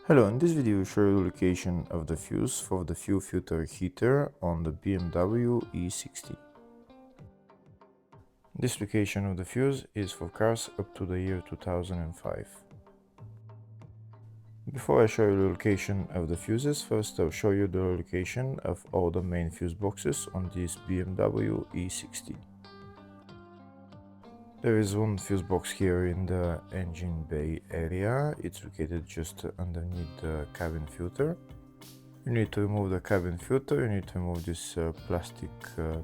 Hello, in this video we show you the location of the fuse for the fuel filter heater on the BMW E60. This location of the fuse is for cars up to the year 2005. Before I show you the location of the fuses, first I'll show you the location of all the main fuse boxes on this BMW E60. There is one fuse box here in the engine bay area. It's located just underneath the cabin filter. You need to remove the cabin filter, you need to remove this plastic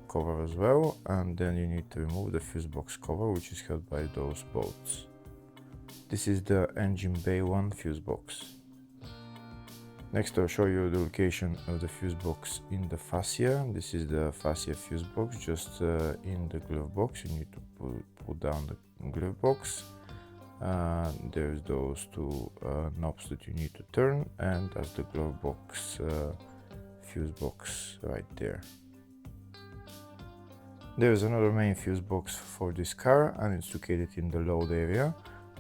cover as well, and then you need to remove the fuse box cover, which is held by those bolts. This is the engine bay 1 fuse box. Next I'll show you the location of the fuse box in the fascia. This is the fascia fuse box, just in the glove box. You need to pull down the glove box. There's those two knobs that you need to turn, and that's the glove box fuse box right there. There's another main fuse box for this car, and it's located in the load area.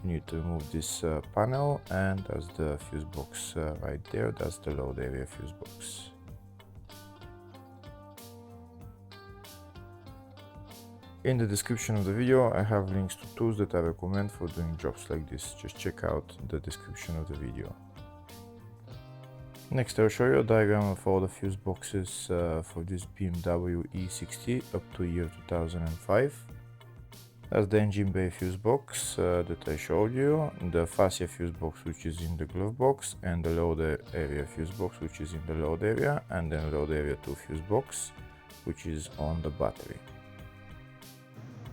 You need to remove this panel, and that's the fuse box right there. That's the load area fuse box. In the description of the video I have links to tools that I recommend for doing jobs like this. Just check out the description of the video. Next I'll show you a diagram of all the fuse boxes for this BMW E60 up to year 2005. That's the engine bay fuse box that I showed you, the fascia fuse box which is in the glove box, and the load area fuse box which is in the load area, and then load area 2 fuse box which is on the battery.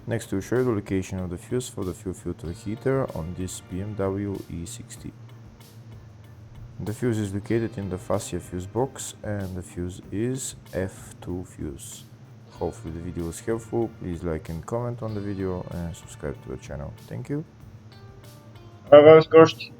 Next we'll show you the location of the fuse for the fuel filter heater on this BMW E60. The fuse is located in the fascia fuse box, and the fuse is F2 fuse. Hopefully the video was helpful. Please like and comment on the video and subscribe to the channel. Thank you. Ага, скажете.